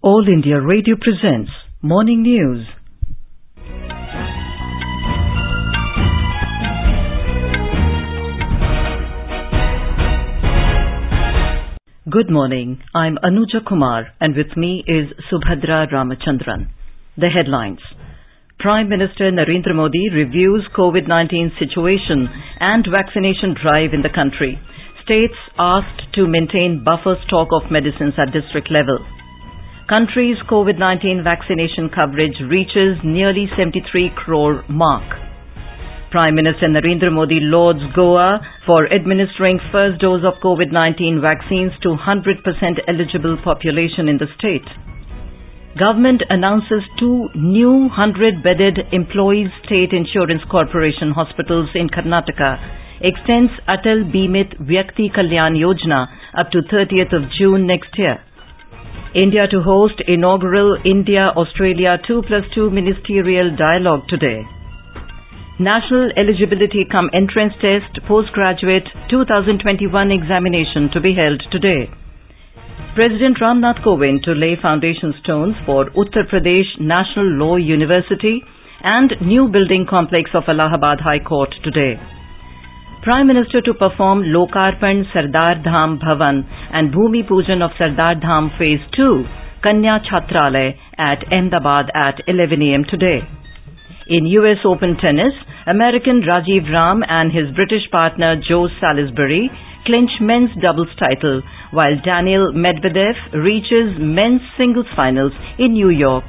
All India Radio presents Morning News. Good morning. I'm Anuja Kumar and with me is Subhadra Ramachandran. The headlines. Prime Minister Narendra Modi reviews COVID-19 situation and vaccination drive in the country. States asked to maintain buffer stock of medicines at district level. Country's COVID-19 vaccination coverage reaches nearly 73 crore mark. Prime Minister Narendra Modi lauds Goa for administering first dose of COVID-19 vaccines to 100% eligible population in the state. Government announces 2 new 100-bedded Employees State Insurance Corporation hospitals in Karnataka, extends Atal Bimit Vyakti Kalyan Yojana up to 30th of June next year. India to host inaugural India-Australia 2+2 ministerial dialogue today. National Eligibility cum Entrance Test Postgraduate 2021 examination to be held today. President Ramnath Kovind to lay foundation stones for Uttar Pradesh National Law University and new building complex of Allahabad High Court today. Prime Minister to perform Lokarpan Sardar Dham Bhavan and Bhumi Pujan of Sardar Dham Phase 2 Kanya Chhatralay at Ahmedabad at 11 a.m. today. In US Open Tennis, American Rajiv Ram and his British partner Joe Salisbury clinch men's doubles title, while Daniil Medvedev reaches men's singles finals in New York.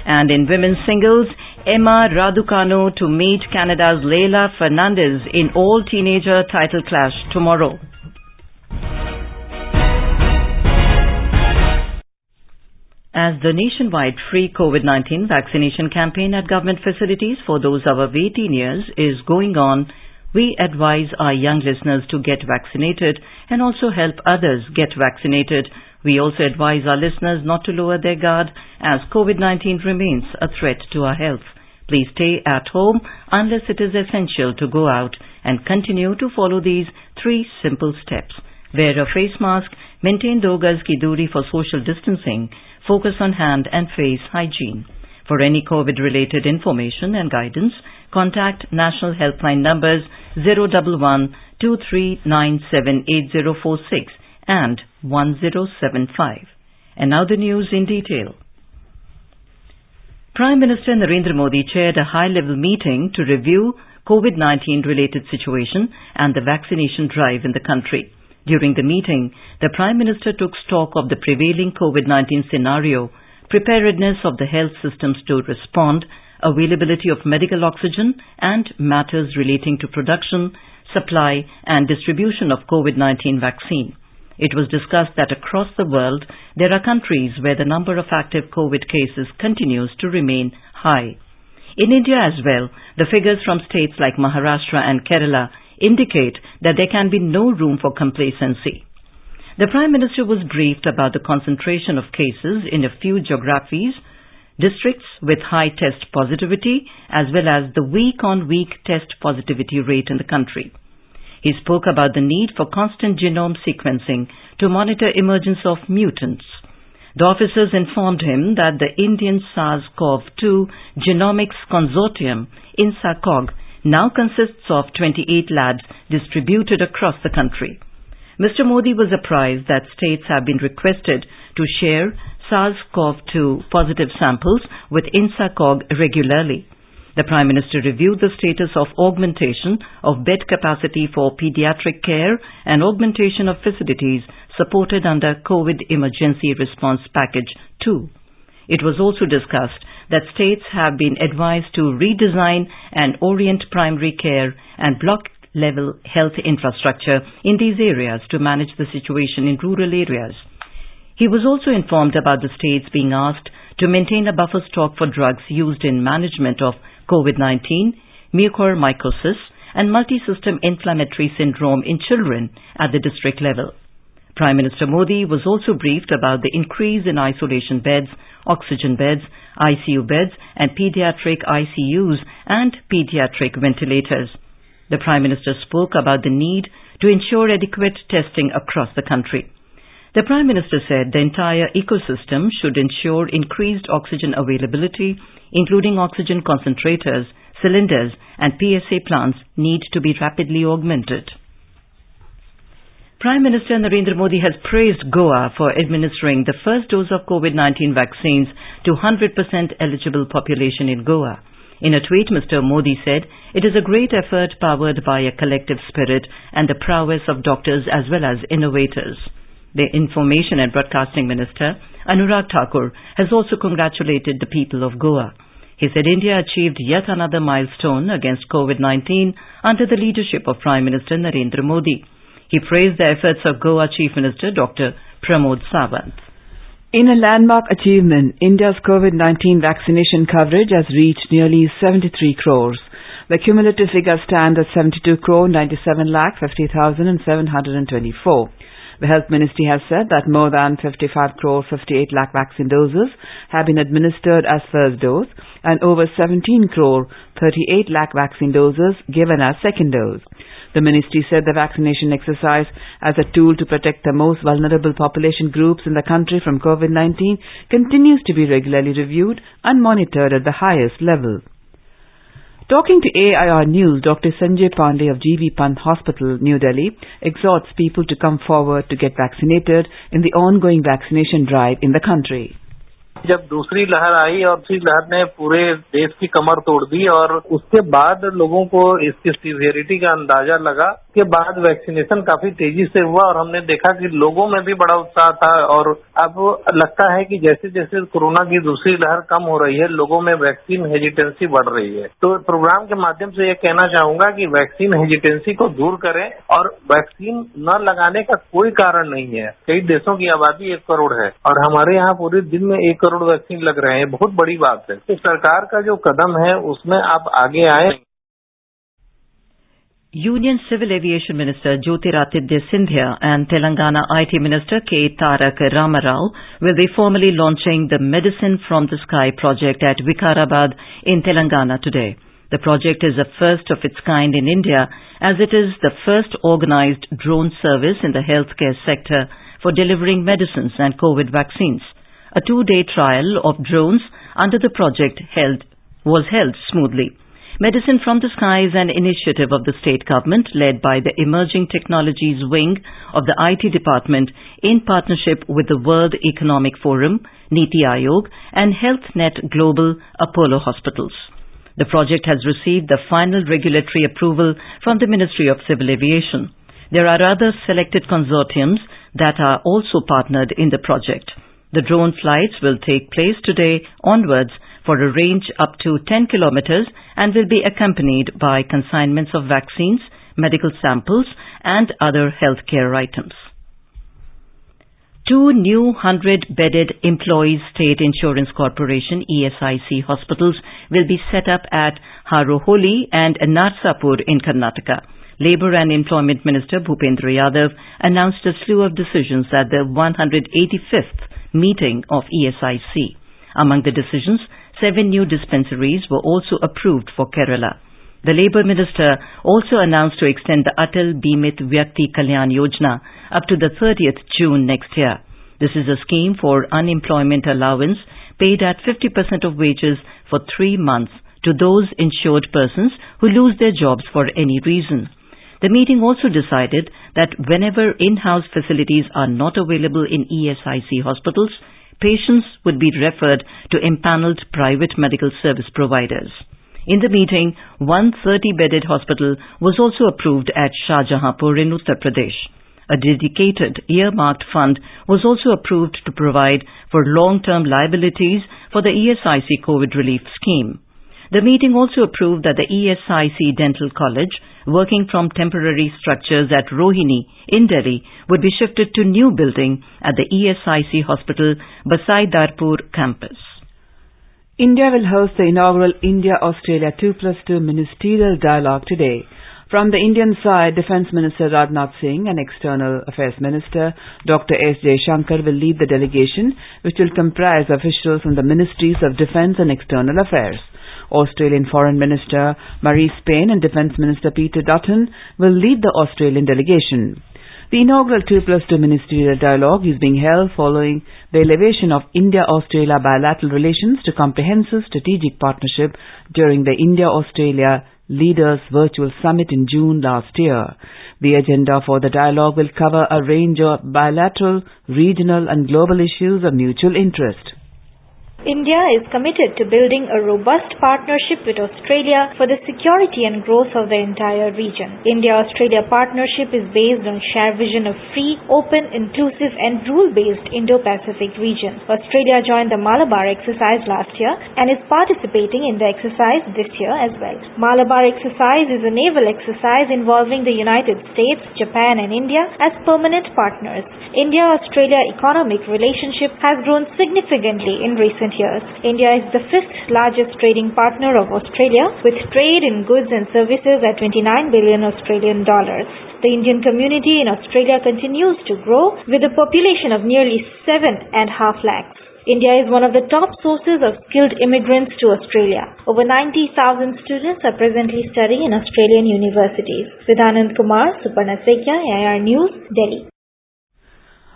And in women's singles, Emma Raducanu to meet Canada's Leylah Fernandez in all-teenager title clash tomorrow. As the nationwide free COVID-19 vaccination campaign at government facilities for those above 18 years is going on, we advise our young listeners to get vaccinated and also help others get vaccinated. We also advise our listeners not to lower their guard as COVID-19 remains a threat to our health. Please stay at home unless it is essential to go out and continue to follow these 3 simple steps. Wear a face mask, maintain 2 gaz ki doori for social distancing, focus on hand and face hygiene. For any COVID-related information and guidance, contact National Helpline numbers 011 2397 8046 and 1075. And now the news in detail. Prime Minister Narendra Modi chaired a high-level meeting to review COVID-19 related situation and the vaccination drive in the country. During the meeting, the Prime Minister took stock of the prevailing COVID-19 scenario, preparedness of the health systems to respond, availability of medical oxygen, and matters relating to production, supply, and distribution of COVID-19 vaccine. It was discussed that across the world, there are countries where the number of active COVID cases continues to remain high. In India as well, the figures from states like Maharashtra and Kerala indicate that there can be no room for complacency. The Prime Minister was briefed about the concentration of cases in a few geographies, districts with high test positivity, as well as the week-on-week test positivity rate in the country. He spoke about the need for constant genome sequencing to monitor emergence of mutants. The officers informed him that the Indian SARS-CoV-2 Genomics Consortium, INSACOG, now consists of 28 labs distributed across the country. Mr. Modi was apprised that states have been requested to share SARS-CoV-2 positive samples with INSACOG regularly. The Prime Minister reviewed the status of augmentation of bed capacity for pediatric care and augmentation of facilities supported under COVID Emergency Response Package 2. It was also discussed that states have been advised to redesign and orient primary care and block-level health infrastructure in these areas to manage the situation in rural areas. He was also informed about the states being asked to maintain a buffer stock for drugs used in management of COVID-19, mucormycosis, and multisystem inflammatory syndrome in children at the district level. Prime Minister Modi was also briefed about the increase in isolation beds, oxygen beds, ICU beds, and pediatric ICUs and pediatric ventilators. The Prime Minister spoke about the need to ensure adequate testing across the country. The Prime Minister said the entire ecosystem should ensure increased oxygen availability, including oxygen concentrators, cylinders and PSA plants need to be rapidly augmented. Prime Minister Narendra Modi has praised Goa for administering the first dose of COVID-19 vaccines to 100% eligible population in Goa. In a tweet, Mr. Modi said, "It is a great effort powered by a collective spirit and the prowess of doctors as well as innovators." The Information and Broadcasting Minister, Anurag Thakur, has also congratulated the people of Goa. He said India achieved yet another milestone against COVID-19 under the leadership of Prime Minister Narendra Modi. He praised the efforts of Goa Chief Minister Dr. Pramod Sawant. In a landmark achievement, India's COVID-19 vaccination coverage has reached nearly 73 crores. The cumulative figure stands at 72 crore 97 lakh 50,724. The Health Ministry has said that more than 55 crore 58 lakh vaccine doses have been administered as first dose and over 17 crore 38 lakh vaccine doses given as second dose. The ministry said the vaccination exercise as a tool to protect the most vulnerable population groups in the country from COVID-19 continues to be regularly reviewed and monitored at the highest level. Talking to AIR News, Dr. Sanjay Pandey of GV Pant Hospital, New Delhi, exhorts people to come forward to get vaccinated in the ongoing vaccination drive in the country. जब दूसरी लहर आई और दूसरी लहर ने पूरे देश की कमर तोड़ दी और उसके बाद लोगों को इसकी सीवियरिटी का अंदाजा लगा, के बाद वैक्सीनेशन काफी तेजी से हुआ और हमने देखा कि लोगों में भी बड़ा उत्साह था और अब लगता है कि जैसे जैसे कोरोना की दूसरी लहर कम हो रही है, लोगों में वैक्सीन हेजिटेंसी बढ़ रही है। तो प्रोग्राम के माध्यम से ये कहना चाहूंगा कि वैक्सीन हेजिटेंसी को दूर करें और वैक्सीन न लगाने का कोई कारण नहीं है। कई देशों की आबादी 1 करोड़ है और हमारे यहाँ पूरे दिन में 1 करोड़ वैक्सीन लग रहे हैं, बहुत बड़ी बात है। तो सरकार का जो कदम है उसमें आप आगे आए। Union Civil Aviation Minister Jyotiraditya Scindia and Telangana IT Minister K. Tarak Ramarao will be formally launching the Medicine from the Sky project at Vikarabad in Telangana today. The project is the first of its kind in India as it is the first organized drone service in the healthcare sector for delivering medicines and COVID vaccines. A 2-day trial of drones under the project was held smoothly. Medicine from the Sky is an initiative of the state government led by the Emerging Technologies Wing of the IT Department in partnership with the World Economic Forum, Niti Aayog and HealthNet Global Apollo Hospitals. The project has received the final regulatory approval from the Ministry of Civil Aviation. There are other selected consortiums that are also partnered in the project. The drone flights will take place today onwards for a range up to 10 kilometers and will be accompanied by consignments of vaccines, medical samples and other healthcare items. 2 new 100-bedded Employees State Insurance Corporation ESIC hospitals will be set up at Haroholi and Narsapur in Karnataka. Labour and Employment Minister Bhupendra Yadav announced a slew of decisions at the 185th meeting of ESIC. Among the decisions, 7 new dispensaries were also approved for Kerala. The Labour Minister also announced to extend the Atal Bimit Vyakti Kalyan Yojana up to the 30th June next year. This is a scheme for unemployment allowance paid at 50% of wages for 3 months to those insured persons who lose their jobs for any reason. The meeting also decided that whenever in-house facilities are not available in ESIC hospitals, patients would be referred to empanelled private medical service providers. In the meeting, one 30-bedded hospital was also approved at Shahjahanpur in Uttar Pradesh. A dedicated earmarked fund was also approved to provide for long-term liabilities for the ESIC COVID relief scheme. The meeting also approved that the ESIC Dental College, working from temporary structures at Rohini in Delhi, would be shifted to new building at the ESIC Hospital, Basaidarpur campus. India will host the inaugural India-Australia 2+2 ministerial dialogue today. From the Indian side, Defence Minister Rajnath Singh and External Affairs Minister Dr. S. Jaishankar will lead the delegation, which will comprise officials from the Ministries of Defence and External Affairs. Australian Foreign Minister Marise Payne and Defence Minister Peter Dutton will lead the Australian delegation. The inaugural 2+2 ministerial dialogue is being held following the elevation of India-Australia bilateral relations to comprehensive strategic partnership during the India-Australia Leaders Virtual Summit in June last year. The agenda for the dialogue will cover a range of bilateral, regional and global issues of mutual interest. India is committed to building a robust partnership with Australia for the security and growth of the entire region. India-Australia partnership is based on shared vision of free, open, inclusive and rule-based Indo-Pacific region. Australia joined the Malabar exercise last year and is participating in the exercise this year as well. Malabar exercise is a naval exercise involving the United States, Japan and India as permanent partners. India-Australia economic relationship has grown significantly in recent years. India is the 5th largest trading partner of Australia, with trade in goods and services at 29 billion Australian dollars. The Indian community in Australia continues to grow with a population of nearly 7.5 lakhs. India is one of the top sources of skilled immigrants to Australia. Over 90,000 students are presently studying in Australian universities. With Anand Kumar, Suparna Sekya, AIR News, Delhi.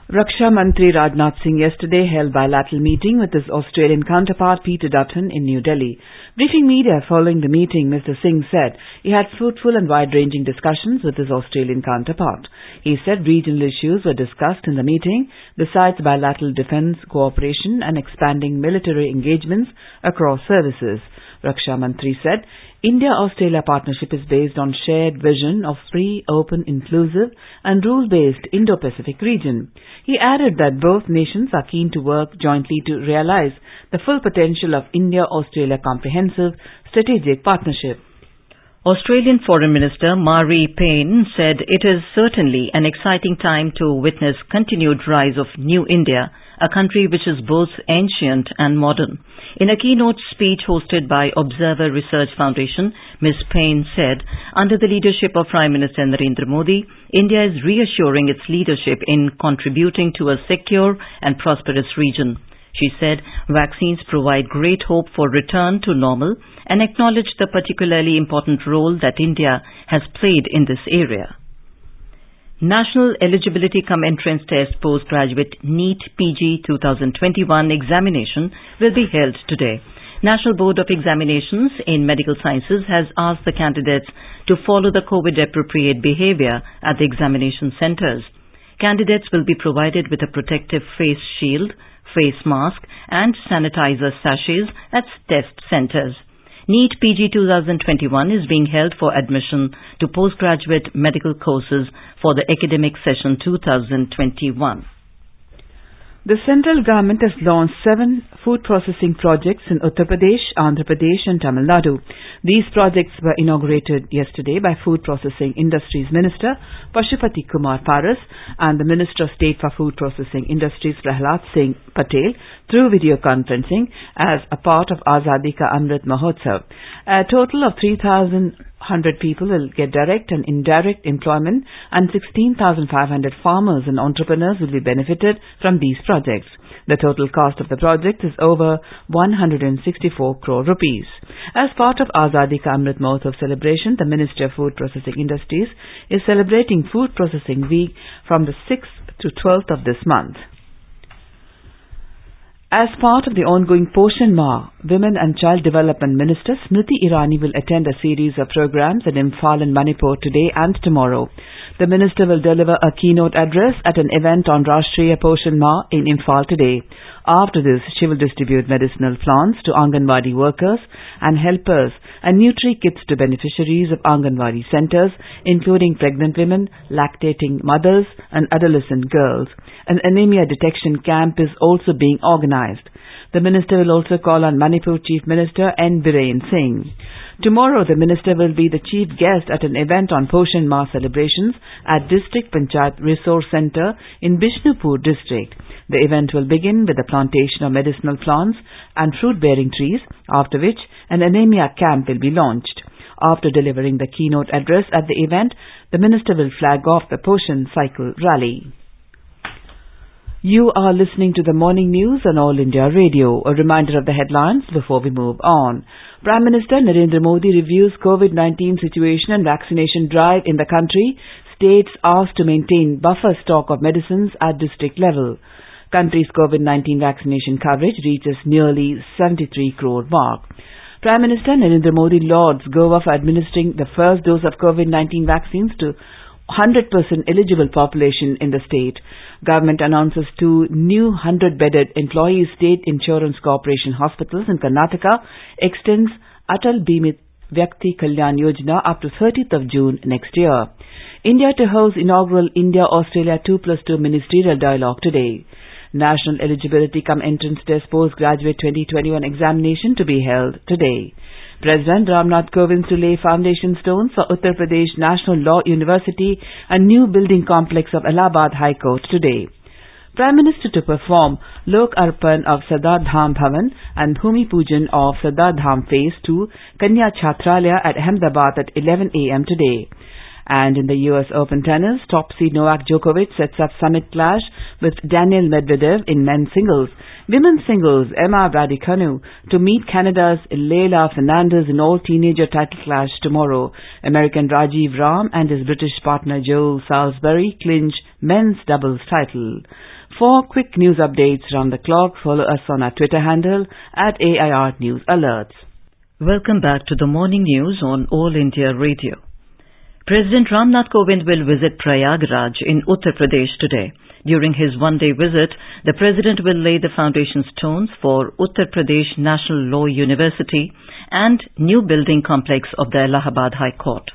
Raksha Mantri Rajnath Singh yesterday held bilateral meeting with his Australian counterpart Peter Dutton in New Delhi. Briefing media following the meeting, Mr. Singh said he had fruitful and wide-ranging discussions with his Australian counterpart. He said regional issues were discussed in the meeting, besides bilateral defence cooperation and expanding military engagements across services. Raksha Mantri said India-Australia partnership is based on shared vision of free, open, inclusive and rule-based Indo-Pacific region. He added that both nations are keen to work jointly to realize the full potential of India-Australia comprehensive strategic partnership. Australian Foreign Minister Marie Payne said it is certainly an exciting time to witness continued rise of New India, a country which is both ancient and modern. In a keynote speech hosted by Observer Research Foundation, Ms. Payne said, under the leadership of Prime Minister Narendra Modi, India is reassuring its leadership in contributing to a secure and prosperous region. She said vaccines provide great hope for return to normal and acknowledged the particularly important role that India has played in this area. National Eligibility cum Entrance Test Postgraduate NEET PG 2021 examination will be held today. National Board of Examinations in Medical Sciences has asked the candidates to follow the COVID-appropriate behavior at the examination centres. Candidates will be provided with a protective face shield, face mask and sanitizer sachets at test centres. NEET PG 2021 is being held for admission to postgraduate medical courses for the academic session 2021. The central government has launched 7 food processing projects in Uttar Pradesh, Andhra Pradesh and Tamil Nadu. These projects were inaugurated yesterday by Food Processing Industries Minister Pashupati Kumar Paras and the Minister of State for Food Processing Industries Prahlad Singh Patel through video conferencing as a part of Azadi Ka Amrit Mahotsav. A total of 3,100 people will get direct and indirect employment and 16,500 farmers and entrepreneurs will be benefited from these projects. The total cost of the project is over 164 crore rupees. As part of Azadi Ka Amrit Mahotsav celebration, the Ministry of Food Processing Industries is celebrating Food Processing Week from the 6th to 12th of this month. As part of the ongoing Poshan Maah, Women and Child Development Minister Smriti Irani will attend a series of programs in Imphal and Manipur today and tomorrow. The minister will deliver a keynote address at an event on Rashtriya Poshan Maah in Imphal today. After this, she will distribute medicinal plants to Anganwadi workers and helpers and Nutri-Kits to beneficiaries of Anganwadi centres, including pregnant women, lactating mothers and adolescent girls. An anemia detection camp is also being organized. The minister will also call on Manipur Chief Minister N. Biren Singh. Tomorrow, the minister will be the chief guest at an event on Poshan Maah celebrations at District Panchayat Resource Centre in Bishnupur district. The event will begin with the plantation of medicinal plants and fruit-bearing trees, after which an anemia camp will be launched. After delivering the keynote address at the event, the minister will flag off the Poshan Cycle Rally. You are listening to the morning news on All India Radio. A reminder of the headlines before we move on. Prime Minister Narendra Modi reviews COVID-19 situation and vaccination drive in the country. states asked to maintain buffer stock of medicines at district level. Country's COVID-19 vaccination coverage reaches nearly 73 crore mark. Prime Minister Narendra Modi lauds Goa for administering the first dose of COVID-19 vaccines to 100% eligible population in the state. Government announces 2 new 100-bedded employee state insurance corporation hospitals in Karnataka, extends Atal Bimit Vyakti Kalyan Yojana up to 30th of June next year. India to host inaugural India-Australia 2+2 ministerial dialogue today. National Eligibility cum Entrance Test Postgraduate 2021 examination to be held today. President Ramnath Kovind to lay foundation stones for Uttar Pradesh National Law University, a new building complex of Allahabad High Court today. Prime Minister to perform Lok Arpan of Sardar Dham Bhavan and Bhumi Pujan of Sardar Dham Phase 2 Kanya Chhatralaya at Ahmedabad at 11 a.m. today. And in the US Open tennis, top seed Novak Djokovic sets up summit clash with Daniil Medvedev in men's singles. Women's singles, Emma Raducanu to meet Canada's Leylah Fernandez in all-teenager title clash tomorrow. American Rajiv Ram and his British partner Joel Salisbury clinch men's doubles title. For quick news updates round the clock, follow us on our Twitter handle @AIR News Alerts. Welcome back to the morning news on All India Radio. President Ramnath Kovind will visit Prayagraj in Uttar Pradesh today. During his one-day visit, the President will lay the foundation stones for Uttar Pradesh National Law University and new building complex of the Allahabad High Court.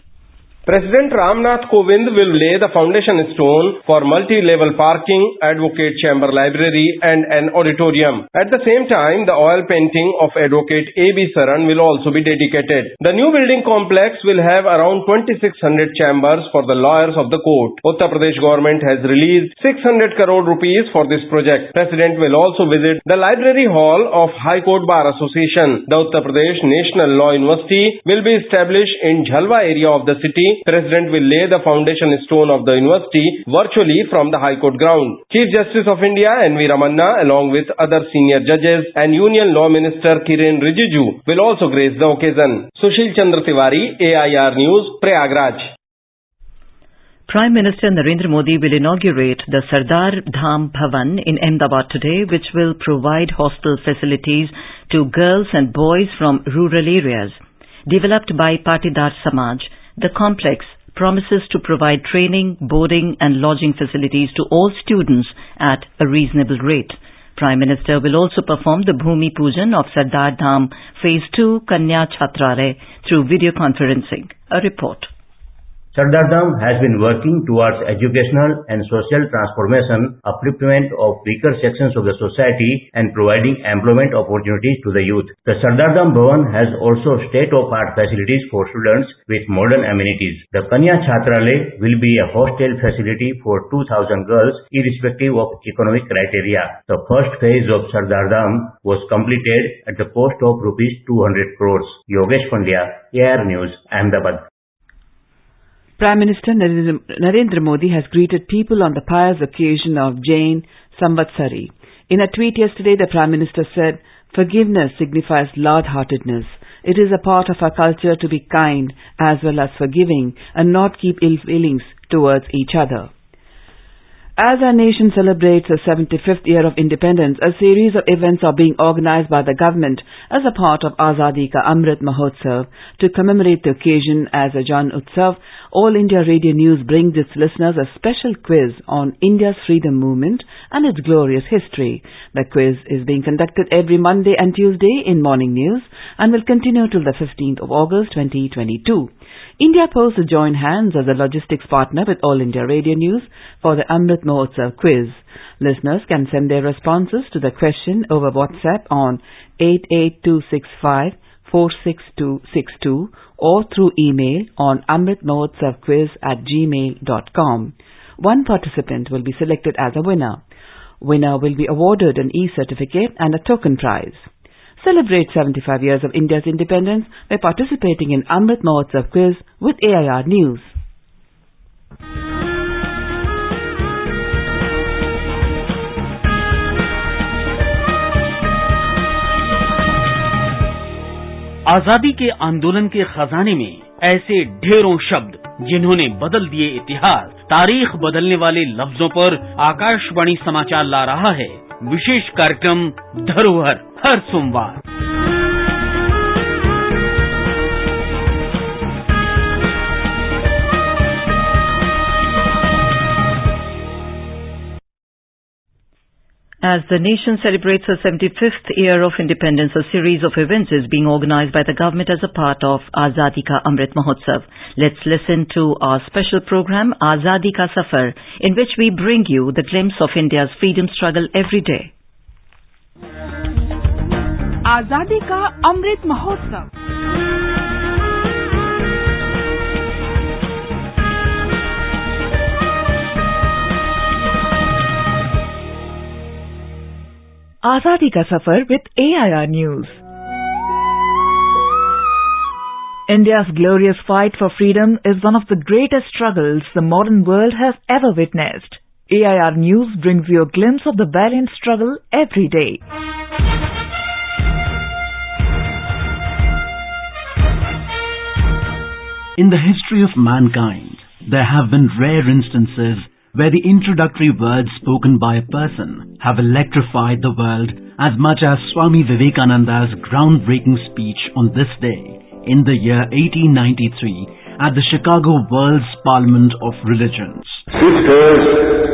President Ramnath Kovind will lay the foundation stone for multi-level parking, advocate chamber library and an auditorium. At the same time, the oil painting of Advocate A.B. Saran will also be dedicated. The new building complex will have around 2,600 chambers for the lawyers of the court. Uttar Pradesh government has released 600 crore rupees for this project. President will also visit the library hall of High Court Bar Association. The Uttar Pradesh National Law University will be established in Jhalwa area of the city. President will lay the foundation stone of the university virtually from the High Court ground. Chief Justice of India N.V. Ramanna along with other senior judges and Union Law Minister Kiren Rijiju will also grace the occasion. Sushil Chandra Tiwari, AIR News, Prayagraj. Prime Minister Narendra Modi will inaugurate the Sardar Dham Bhavan in Ahmedabad today, which will provide hostel facilities to girls and boys from rural areas. Developed by Patidar Samaj, the complex promises to provide training, boarding and lodging facilities to all students at a reasonable rate. Prime Minister will also perform the Bhumi Pujan of Sardar Dham Phase 2 Kanya Chhatralaya through video conferencing. A report. Sardar Dham has been working towards educational and social transformation, upliftment of weaker sections of the society and providing employment opportunities to the youth. The Sardar Dham Bhavan has also state-of-art facilities for students with modern amenities. The Kanya Chhatralaya will be a hostel facility for 2,000 girls irrespective of economic criteria. The first phase of Sardar Dham was completed at the cost of rupees 200 crores. Yogesh Pandya, AIR News, Ahmedabad. Prime Minister Narendra Modi has greeted people on the pious occasion of Jain Samvatsari. In a tweet yesterday, the Prime Minister said, "Forgiveness signifies large-heartedness. It is a part of our culture to be kind as well as forgiving and not keep ill feelings towards each other." As our nation celebrates the 75th year of independence, a series of events are being organized by the government as a part of Azadi Ka Amrit Mahotsav. To commemorate the occasion as a Jan Utsav, All India Radio News brings its listeners a special quiz on India's freedom movement and its glorious history. The quiz is being conducted every Monday and Tuesday in Morning News and will continue till the 15th of August 2022. India Post will join hands as a logistics partner with All India Radio News for the Amrit Mahotsav quiz. Listeners can send their responses to the question over WhatsApp on 88265 46262 or through email on amritmahotsavquiz@gmail.com. One participant will be selected as a winner. Winner will be awarded an e-certificate and a token prize. Celebrate 75 years of India's independence by participating in Amrit Mahotsav quiz with AIR News. आजादी के आंदोलन के खजाने में ऐसे ढेरों शब्द जिन्होंने बदल दिए इतिहास। तारीख बदलने वाले लफ्जों पर आकाशवाणी समाचार ला रहा है विशेष कार्यक्रम धरोहर हर सोमवार। As the nation celebrates the 75th year of independence, a series of events is being organized by the government as a part of Azadi Ka Amrit Mahotsav. Let's listen to our special program, Azadi Ka Safar, in which we bring you the glimpse of India's freedom struggle every day. Azadi Ka Amrit Mahotsav. Azadi Ka Safar with AIR News. India's glorious fight for freedom is one of the greatest struggles the modern world has ever witnessed. AIR News brings you a glimpse of the valiant struggle every day. In the history of mankind, there have been rare instances where the introductory words spoken by a person have electrified the world as much as Swami Vivekananda's groundbreaking speech on this day in the year 1893 at the Chicago World's Parliament of Religions. Sisters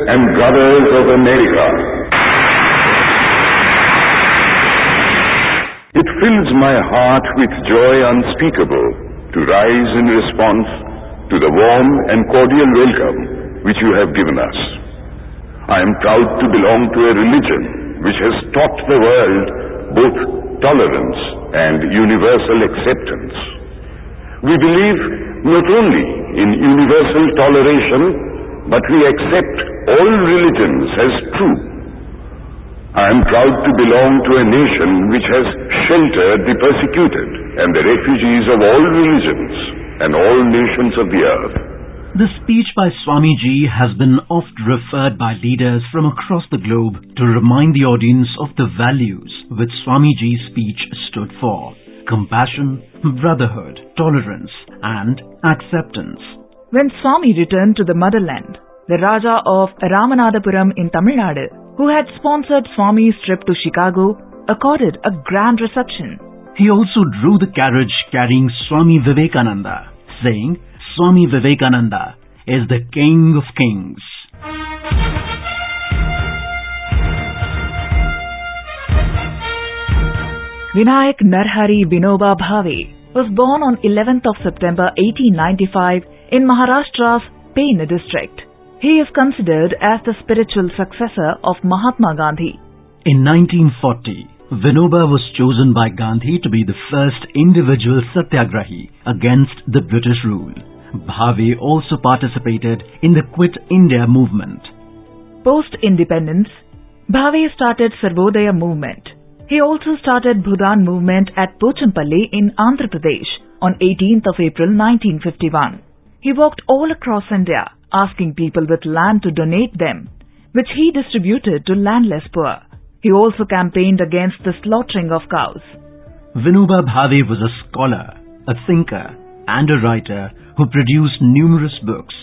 and brothers of America, it fills my heart with joy unspeakable to rise in response to the warm and cordial welcome which you have given us. I am proud to belong to a religion which has taught the world both tolerance and universal acceptance. We believe not only in universal toleration, but we accept all religions as true. I am proud to belong to a nation which has sheltered the persecuted and the refugees of all religions and all nations of the earth. The speech by Swamiji has been oft referred by leaders from across the globe to remind the audience of the values which Swamiji's speech stood for: compassion, brotherhood, tolerance, and acceptance. When Swami returned to the motherland, the Raja of Ramanadapuram in Tamil Nadu, who had sponsored Swami's trip to Chicago, accorded a grand reception. He also drew the carriage carrying Swami Vivekananda, saying, Swami Vivekananda is the King of Kings. Vinayak Narhari Vinoba Bhave was born on 11th of September 1895 in Maharashtra's Pune district. He is considered as the spiritual successor of Mahatma Gandhi. In 1940, Vinoba was chosen by Gandhi to be the first individual satyagrahi against the British rule. Bhave also participated in the Quit India movement. Post-independence, Bhave started Sarvodaya movement. He also started Bhudan movement at Pochampalli in Andhra Pradesh on 18th of April 1951. He walked all across India asking people with land to donate them, which he distributed to landless poor. He also campaigned against the slaughtering of cows. Vinoba Bhave was a scholar, a thinker, and a writer who produced numerous books.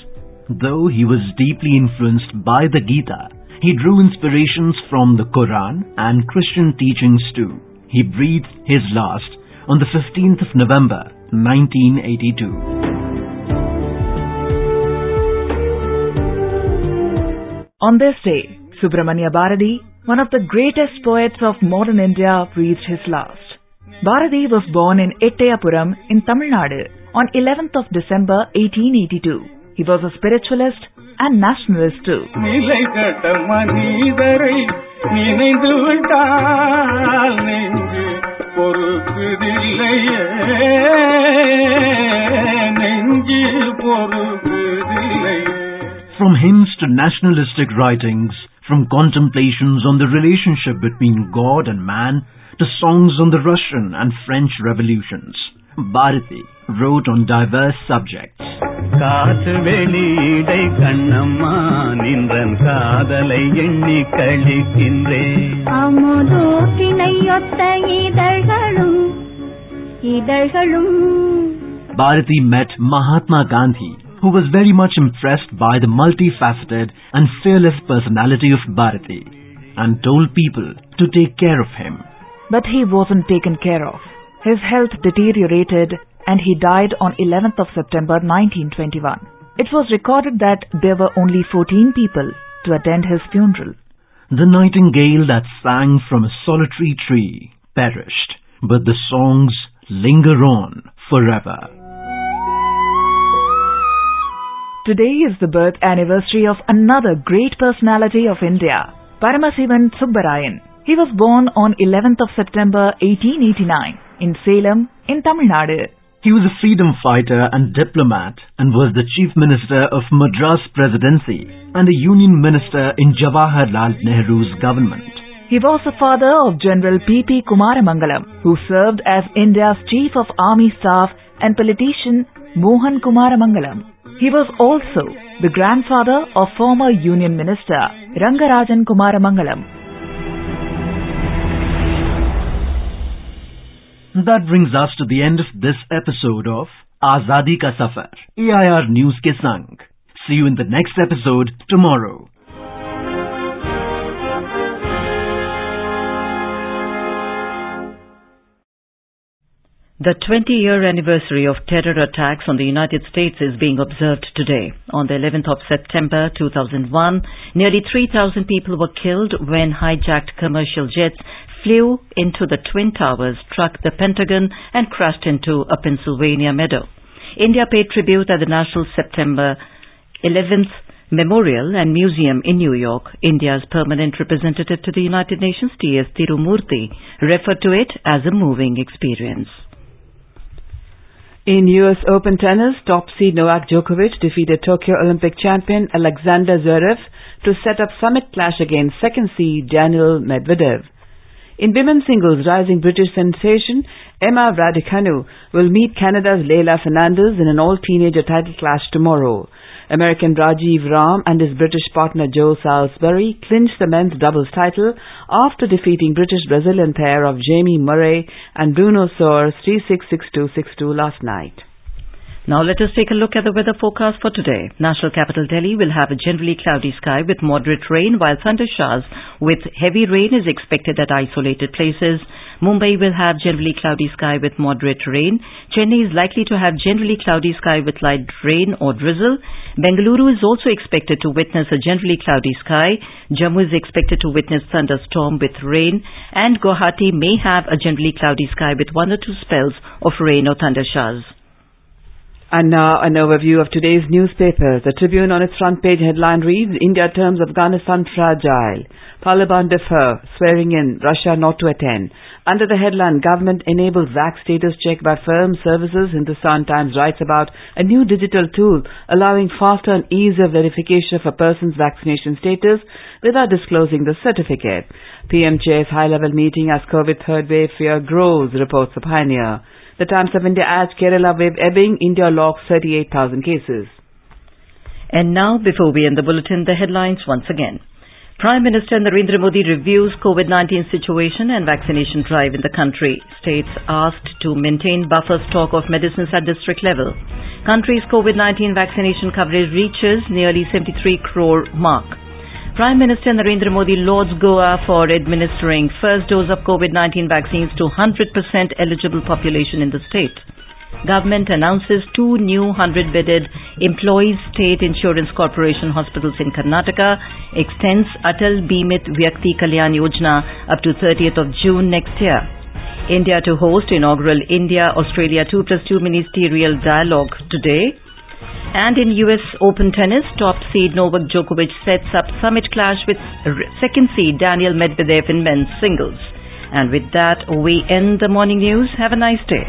Though he was deeply influenced by the Gita, he drew inspirations from the Quran and Christian teachings too. He breathed his last on the 15th of November, 1982. On this day, Subramanya Bharati, one of the greatest poets of modern India, breathed his last. Bharati was born in Ettayapuram in Tamil Nadu on 11th of December 1882. He was a spiritualist and nationalist too. From hymns to nationalistic writings, from contemplations on the relationship between God and man, to songs on the Russian and French revolutions, Bharati wrote on diverse subjects. Bharati met Mahatma Gandhi who was very much impressed by the multifaceted and fearless personality of Bharati and told people to take care of him. But he wasn't taken care of. His health deteriorated and he died on 11th of September 1921. It was recorded that there were only 14 people to attend his funeral. The nightingale that sang from a solitary tree perished, but the songs linger on forever. Today is the birth anniversary of another great personality of India, Paramasivan Subbarayan. He was born on 11th of September 1889 in Salem in Tamil Nadu. He was a freedom fighter and diplomat and was the Chief Minister of Madras Presidency and a Union Minister in Jawaharlal Nehru's government. He was the father of General P.P. Kumaramangalam, who served as India's Chief of Army Staff, and politician Mohan Kumaramangalam. He was also the grandfather of former Union Minister Rangarajan Kumaramangalam. That brings us to the end of this episode of Azadi Ka Safar, AIR News ke Sang. See you in the next episode tomorrow. The 20-year anniversary of terror attacks on the United States is being observed today. On the 11th of September 2001, nearly 3,000 people were killed when hijacked commercial jets flew into the Twin Towers, struck the Pentagon and crashed into a Pennsylvania meadow. India paid tribute at the National September 11th Memorial and Museum in New York. India's permanent representative to the United Nations, T.S. Tirumurthy, referred to it as a moving experience. In US Open tennis, top seed Novak Djokovic defeated Tokyo Olympic champion Alexander Zverev to set up summit clash against second seed Daniil Medvedev. In women's singles, rising British sensation Emma Raducanu will meet Canada's Leylah Fernandez in an all-teenager title clash tomorrow. American Rajiv Ram and his British partner Joe Salisbury clinched the men's doubles title after defeating British-Brazilian pair of Jamie Murray and Bruno Soares 3-6, 6-2, 6-2 last night. Now let us take a look at the weather forecast for today. National capital Delhi will have a generally cloudy sky with moderate rain, while thunder showers with heavy rain is expected at isolated places. Mumbai will have generally cloudy sky with moderate rain. Chennai is likely to have generally cloudy sky with light rain or drizzle. Bengaluru is also expected to witness a generally cloudy sky. Jammu is expected to witness thunderstorm with rain. And Guwahati may have a generally cloudy sky with one or two spells of rain or thunder showers. And now an overview of today's newspapers. The Tribune on its front page headline reads, India terms Afghanistan fragile. Taliban defer, swearing in, Russia not to attend. Under the headline, Government enables vax status check by firm services, Hindustan Times writes about a new digital tool allowing faster and easier verification of a person's vaccination status without disclosing the certificate. PM chairs high-level meeting as COVID third wave fear grows, reports the Pioneer. The Times of India adds Kerala wave ebbing, India logs 38,000 cases. And now, before we end the bulletin, the headlines once again. Prime Minister Narendra Modi reviews COVID-19 situation and vaccination drive in the country. States asked to maintain buffer stock of medicines at district level. Country's COVID-19 vaccination coverage reaches nearly 73 crore mark. Prime Minister Narendra Modi lauds Goa for administering first dose of COVID-19 vaccines to 100% eligible population in the state. Government announces 2 new 100-bedded Employees State Insurance Corporation hospitals in Karnataka, extends Atal Bimit Vyakti Kalyan Yojana up to 30th of June next year. India to host inaugural India-Australia 2+2 ministerial dialogue today. And in US Open tennis, top seed Novak Djokovic sets up summit clash with second seed Daniil Medvedev in men's singles. And with that, we end the morning news. Have a nice day.